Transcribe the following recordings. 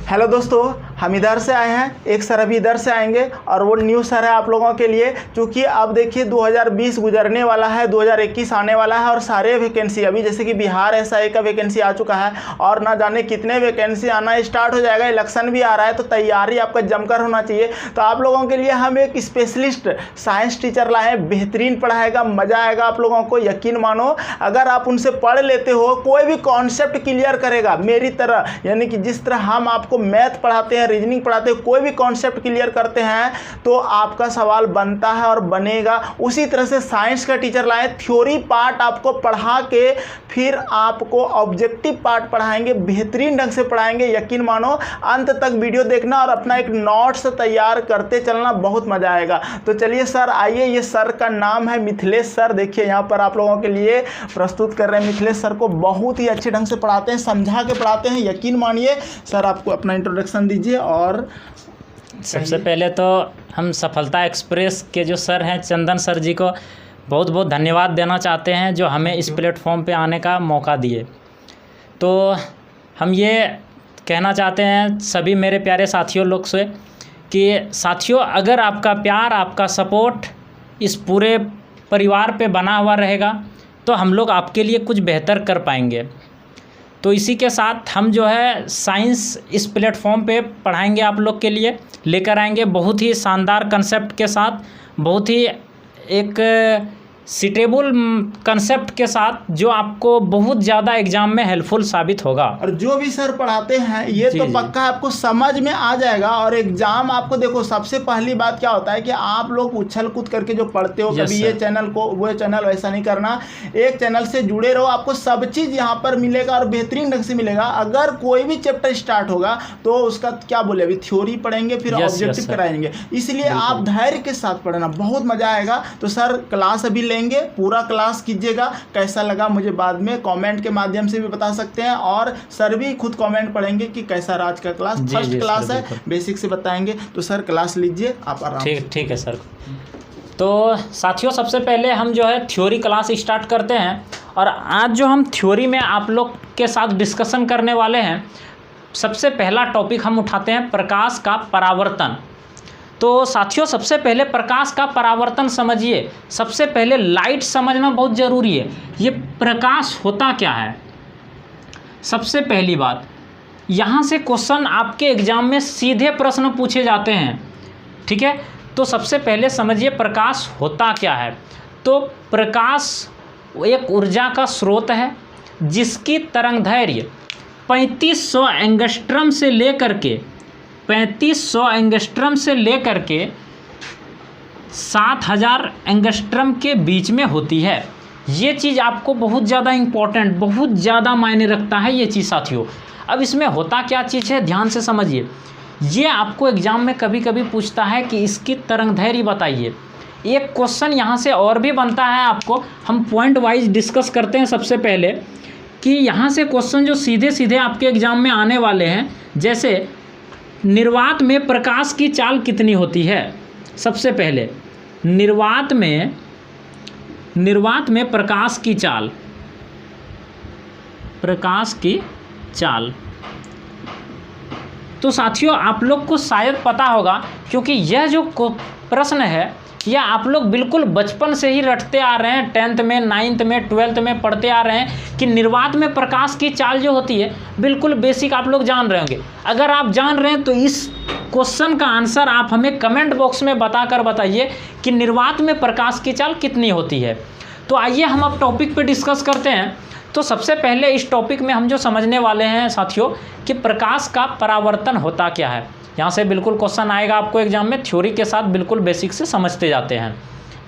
Hello दोस्तों, हम इधर से आए हैं, एक सर अभी इधर से आएंगे और वो न्यू सर है आप लोगों के लिए। क्योंकि अब देखिए 2020 गुजरने वाला है, 2021 आने वाला है और सारे वैकेंसी अभी जैसे कि बिहार एसआई का वैकेंसी आ चुका है और ना जाने कितने वैकेंसी आना स्टार्ट हो जाएगा। इलेक्शन भी आ रहा है तो तैयारी आपका जमकर होना चाहिए। तो आप लोगों के लिए हम एक स्पेशलिस्ट साइंस टीचर लाए हैं, बेहतरीन पढ़ाएगा, मज़ा आएगा आप लोगों को, यकीन मानो। अगर आप उनसे पढ़ लेते हो, कोई भी कॉन्सेप्ट क्लियर करेगा मेरी तरह, यानी कि जिस तरह हम आपको मैथ पढ़ाते हैं, रीजनिंग पढ़ाते हैं, कोई भी कॉन्सेप्ट क्लियर करते हैं तो आपका सवाल बनता है और बनेगा। उसी तरह से साइंस का टीचर लाए, थ्योरी पार्ट आपको पढ़ा के फिर आपको ऑब्जेक्टिव पार्ट पढ़ाएंगे, बेहतरीन ढंग से पढ़ाएंगे, यकीन मानो। अंत तक वीडियो देखना और अपना एक नोट्स तैयार करते चलना, बहुत मजा आएगा। तो चलिए सर आइए, ये सर का नाम है मिथिलेश सर। देखिए यहाँ पर आप लोगों के लिए प्रस्तुत कर रहे हैं मिथिलेश सर को। बहुत ही अच्छे ढंग से पढ़ाते हैं, समझा के पढ़ाते हैं, यकीन मानिए। सर आपको अपना इंट्रोडक्शन दीजिए। और सबसे पहले तो हम सफलता एक्सप्रेस के जो सर हैं चंदन सर जी को बहुत बहुत धन्यवाद देना चाहते हैं, जो हमें इस प्लेटफॉर्म पे आने का मौका दिए। तो हम ये कहना चाहते हैं सभी मेरे प्यारे साथियों लोग से कि साथियों, अगर आपका प्यार, आपका सपोर्ट इस पूरे परिवार पे बना हुआ रहेगा तो हम लोग आपके लिए कुछ बेहतर कर पाएंगे। तो इसी के साथ हम जो है साइंस इस प्लेटफॉर्म पे पढ़ाएंगे, आप लोग के लिए लेकर आएंगे बहुत ही शानदार कंसेप्ट के साथ, बहुत ही एक सीटेबल कंसेप्ट के साथ, जो आपको बहुत ज़्यादा एग्जाम में हेल्पफुल साबित होगा। और जो भी सर पढ़ाते हैं ये तो पक्का आपको समझ में आ जाएगा। और एग्जाम आपको देखो, सबसे पहली बात क्या होता है कि आप लोग उछल कूद करके जो पढ़ते हो, कभी ये चैनल को वो चैनल, वैसा नहीं करना। एक चैनल से जुड़े रहो, आपको सब चीज़ यहाँ पर मिलेगा और बेहतरीन ढंग से मिलेगा। अगर कोई भी चैप्टर स्टार्ट होगा तो उसका क्या बोले, अभी थ्योरी पढ़ेंगे, फिर ऑब्जेक्टिव कराएंगे, इसलिए आप धैर्य के साथ पढ़ना, बहुत मजा आएगा। तो सर क्लास अभी लेंगे, पूरा क्लास कीजिएगा। कैसा लगा मुझे बाद में कमेंट के माध्यम से भी बता सकते हैं, और सर भी खुद कमेंट पढ़ेंगे कि कैसा आज का क्लास। फर्स्ट क्लास है, बेसिक से बताएंगे। तो सर क्लास लीजिए आप आराम से। ठीक है सर। तो साथियों, सबसे पहले हम जो है थ्योरी क्लास स्टार्ट करते हैं। और आज जो हम थ्योरी में आप लोग के साथ डिस्कशन करने वाले हैं, सबसे पहला टॉपिक हम उठाते हैं प्रकाश का परावर्तन। तो साथियों, सबसे पहले प्रकाश का परावर्तन समझिए। सबसे पहले लाइट समझना बहुत ज़रूरी है। ये प्रकाश होता क्या है, सबसे पहली बात। यहाँ से क्वेश्चन आपके एग्जाम में सीधे प्रश्न पूछे जाते हैं, ठीक है। तो सबसे पहले समझिए प्रकाश होता क्या है। तो प्रकाश एक ऊर्जा का स्रोत है जिसकी तरंगदैर्घ्य 3500 एंगस्ट्रम से लेकर के 7000 एंगस्ट्रम के बीच में होती है। ये चीज़ आपको बहुत ज़्यादा इम्पोर्टेंट, बहुत ज़्यादा मायने रखता है ये चीज़ साथियों। अब इसमें होता क्या चीज़ है, ध्यान से समझिए। ये आपको एग्जाम में कभी कभी पूछता है कि इसकी तरंगदैर्घ्य बताइए। एक क्वेश्चन यहाँ से और भी बनता है आपको, हम पॉइंट वाइज डिस्कस करते हैं। सबसे पहले कि यहाँ से क्वेश्चन जो सीधे सीधे आपके एग्जाम में आने वाले हैं, जैसे निर्वात में प्रकाश की चाल कितनी होती है। सबसे पहले निर्वात में प्रकाश की चाल। तो साथियों, आप लोग को शायद पता होगा, क्योंकि यह जो प्रश्न है यह आप लोग बिल्कुल बचपन से ही रटते आ रहे हैं, 10th में, 9th में, 12th में पढ़ते आ रहे हैं कि निर्वात में प्रकाश की चाल जो होती है, बिल्कुल बेसिक आप लोग जान रहे होंगे। अगर आप जान रहे हैं तो इस क्वेश्चन का आंसर आप हमें कमेंट बॉक्स में बताइए कि निर्वात में प्रकाश की चाल कितनी होती है। तो आइए हम अब टॉपिक पे डिस्कस करते हैं। तो सबसे पहले इस टॉपिक में हम जो समझने वाले हैं साथियों कि प्रकाश का परावर्तन होता क्या है। यहाँ से बिल्कुल क्वेश्चन आएगा आपको एग्जाम में, थ्योरी के साथ बिल्कुल बेसिक से समझते जाते हैं।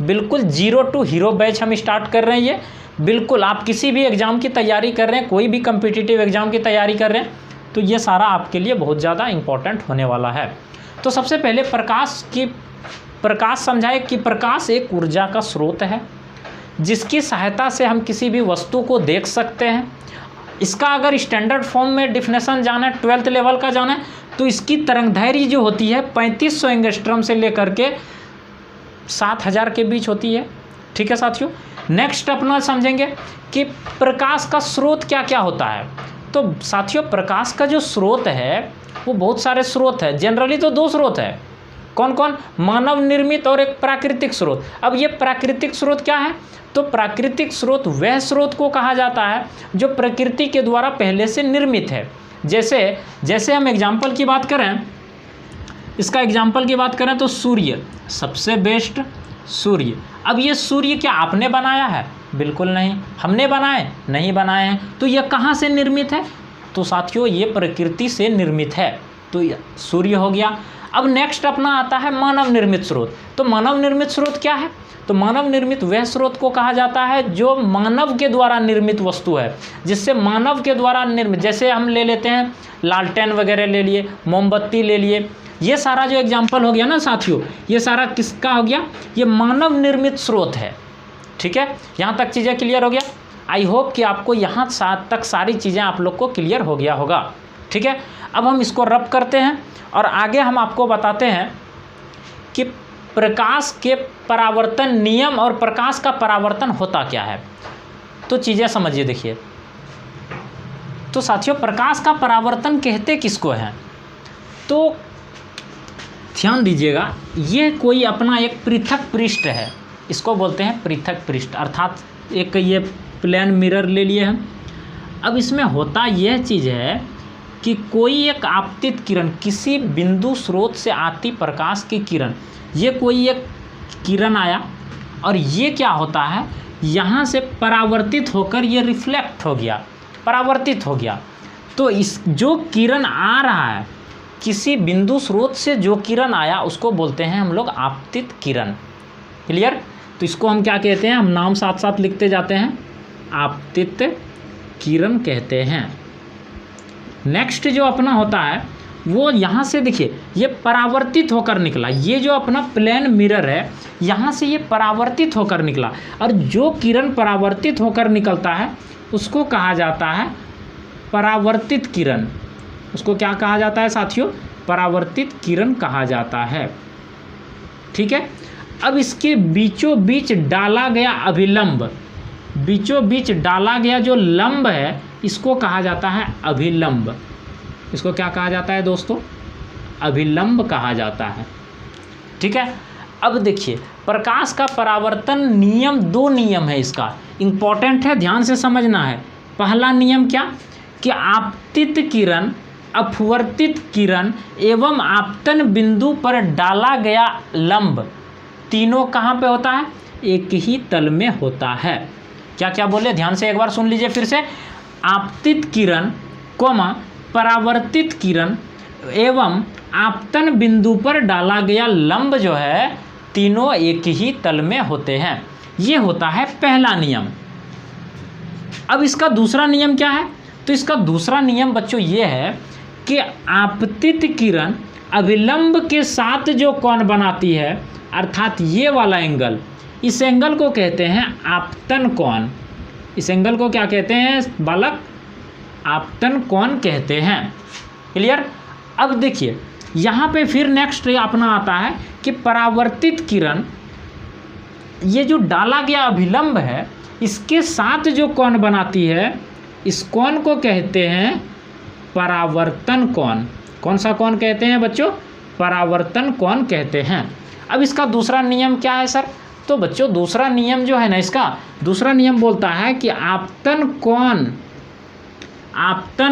बिल्कुल 0 to हीरो बैच हम स्टार्ट कर रहे हैं। ये बिल्कुल आप किसी भी एग्ज़ाम की तैयारी कर रहे हैं, कोई भी कम्पिटिटिव एग्ज़ाम की तैयारी कर रहे हैं, तो ये सारा आपके लिए बहुत ज़्यादा इम्पोर्टेंट होने वाला है। तो सबसे पहले प्रकाश समझाए कि प्रकाश एक ऊर्जा का स्रोत है जिसकी सहायता से हम किसी भी वस्तु को देख सकते हैं। इसका अगर स्टैंडर्ड फॉर्म में डिफिनेशन जाना है, 12th लेवल का जाना है, तो इसकी तरंगदैर्घ्य जो होती है 3500 एंगस्ट्रम से लेकर के 7000 के बीच होती है, ठीक है साथियों। नेक्स्ट अपना समझेंगे कि प्रकाश का स्रोत क्या क्या होता है। तो साथियों प्रकाश का जो स्रोत है वो बहुत सारे स्रोत है, जनरली तो 2 स्रोत है। कौन कौन? मानव निर्मित और एक प्राकृतिक स्रोत। अब ये प्राकृतिक स्रोत क्या है? तो प्राकृतिक स्रोत वह स्रोत को कहा जाता है जो प्रकृति के द्वारा पहले से निर्मित है। जैसे हम एग्जाम्पल की बात करें, इसका एग्जाम्पल की बात करें तो सूर्य सबसे बेस्ट, सूर्य। अब ये सूर्य क्या आपने बनाया है? बिल्कुल नहीं। हमने बनाए? नहीं बनाए हैं। तो यह कहाँ से निर्मित है? तो साथियों ये प्रकृति से निर्मित है। तो सूर्य हो गया। अब नेक्स्ट अपना आता है मानव निर्मित स्रोत। तो मानव निर्मित स्रोत क्या है? तो मानव निर्मित वह स्रोत को कहा जाता है जो मानव के द्वारा निर्मित वस्तु है, जिससे मानव के द्वारा निर्मित, जैसे हम ले लेते हैं लालटेन वगैरह ले लिए, मोमबत्ती ले लिए, ये सारा जो एग्जाम्पल हो गया ना साथियों, ये सारा किसका हो गया? ये मानव निर्मित स्रोत है। ठीक है, यहाँ तक चीज़ें क्लियर हो गया। आई होप कि आपको यहाँ तक सारी चीज़ें आप लोग को क्लियर हो गया होगा। ठीक है, अब हम इसको रब करते हैं और आगे हम आपको बताते हैं कि प्रकाश के परावर्तन नियम और प्रकाश का परावर्तन होता क्या है। तो चीज़ें समझिए। देखिए, तो साथियों प्रकाश का परावर्तन कहते किसको हैं? तो ध्यान दीजिएगा, ये कोई अपना एक पृथक पृष्ठ है, इसको बोलते हैं पृथक पृष्ठ, अर्थात एक ये प्लेन मिरर ले लिए हम। अब इसमें होता यह चीज़ है कि कोई एक आपतित किरण, किसी बिंदु स्रोत से आती प्रकाश की किरण, ये कोई एक किरण आया और ये क्या होता है, यहाँ से परावर्तित होकर ये रिफ्लेक्ट हो गया, परावर्तित हो गया। तो इस जो किरण आ रहा है, किसी बिंदु स्रोत से जो किरण आया उसको बोलते हैं हम लोग आपतित किरण। क्लियर? तो इसको हम क्या कहते हैं? हम नाम साथ साथ लिखते जाते हैं, आपतित किरण कहते हैं। नेक्स्ट जो अपना होता है वो यहाँ से देखिए, ये परावर्तित होकर निकला, ये जो अपना प्लेन मिरर है यहाँ से ये परावर्तित होकर निकला, और जो किरण परावर्तित होकर निकलता है उसको कहा जाता है परावर्तित किरण। उसको क्या कहा जाता है साथियों? परावर्तित किरण कहा जाता है। ठीक है, अब इसके बीचों बीच डाला गया अभिलंब, बीचों बीच डाला गया जो लंब है इसको कहा जाता है अभिलंब। इसको क्या कहा जाता है दोस्तों? अभिलंब कहा जाता है। ठीक है, अब देखिए प्रकाश का परावर्तन नियम, 2 नियम है इसका, इम्पॉर्टेंट है, ध्यान से समझना है। पहला नियम क्या? कि आपतित किरण, अपवर्तित किरण एवं आपतन बिंदु पर डाला गया लंब, तीनों कहाँ पे होता है? एक ही तल में होता है। क्या क्या बोले? ध्यान से एक बार सुन लीजिए फिर से। आपतित किरण, परावर्तित किरण एवं आपतन बिंदु पर डाला गया लंब जो है, तीनों एक ही तल में होते हैं। ये होता है पहला नियम। अब इसका दूसरा नियम क्या है? तो इसका दूसरा नियम बच्चों ये है कि आपतित किरण अभिलंब के साथ जो कोण बनाती है, अर्थात ये वाला एंगल, इस एंगल को कहते हैं आपतन कोण। इस एंगल को क्या कहते हैं बालक? आपतन कोण कहते हैं। क्लियर? अब देखिए यहाँ पे फिर नेक्स्ट अपना आता है कि परावर्तित किरण, ये जो डाला गया अभिलंब है इसके साथ जो कोण बनाती है, इस कोण को कहते हैं परावर्तन कोण। कौन सा कोण कहते हैं बच्चों? परावर्तन कोण कहते हैं। अब इसका दूसरा नियम क्या है सर? तो बच्चों दूसरा नियम जो है ना, इसका दूसरा नियम बोलता है कि आपतन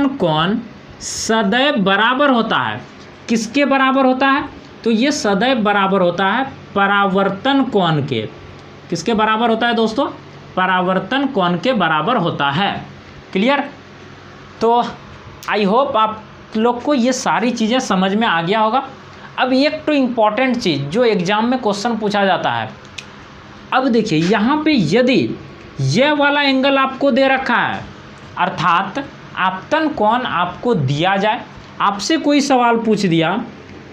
कोण सदैव बराबर होता है। किसके बराबर होता है? तो ये सदैव बराबर होता है परावर्तन कोण के। किसके बराबर होता है दोस्तों? परावर्तन कोण के बराबर होता है। क्लियर? तो आई होप आप लोग को ये सारी चीज़ें समझ में आ गया होगा। अब एक तो इम्पॉर्टेंट चीज़ जो एग्ज़ाम में क्वेश्चन पूछा जाता है, अब देखिए यहाँ पे यदि यह वाला एंगल आपको दे रखा है, अर्थात आपतन कोण आपको दिया जाए, आपसे कोई सवाल पूछ दिया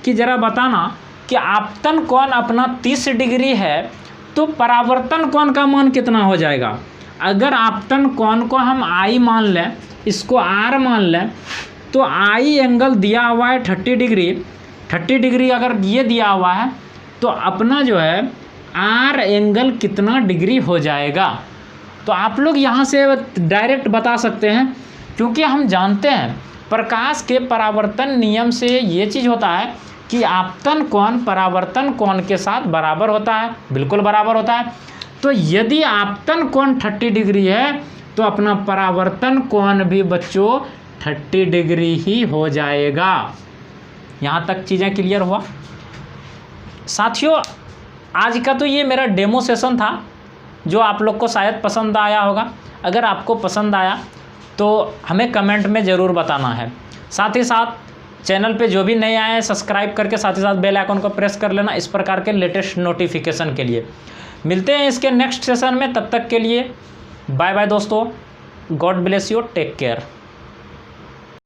कि ज़रा बताना कि आपतन कोण अपना 30 डिग्री है तो परावर्तन कोण का मान कितना हो जाएगा। अगर आपतन कोण को हम आई मान लें, इसको आर मान लें, तो आई एंगल दिया हुआ है 30 डिग्री। 30 डिग्री अगर ये दिया हुआ है तो अपना जो है आर एंगल कितना डिग्री हो जाएगा। तो आप लोग यहाँ से डायरेक्ट बता सकते हैं क्योंकि हम जानते हैं प्रकाश के परावर्तन नियम से ये चीज़ होता है कि आपतन कोण परावर्तन कोण के साथ बराबर होता है, बिल्कुल बराबर होता है। तो यदि आपतन कोण 30 डिग्री है तो अपना परावर्तन कोण भी बच्चों 30 डिग्री ही हो जाएगा। यहाँ तक चीज़ें क्लियर हुआ साथियों। आज का तो ये मेरा डेमो सेशन था जो आप लोग को शायद पसंद आया होगा। अगर आपको पसंद आया तो हमें कमेंट में ज़रूर बताना है। साथ ही साथ चैनल पे जो भी नए आए हैं सब्सक्राइब करके साथ ही साथ बेल आइकन को प्रेस कर लेना इस प्रकार के लेटेस्ट नोटिफिकेशन के लिए। मिलते हैं इसके नेक्स्ट सेशन में, तब तक के लिए बाय बाय दोस्तों। God bless you, take care.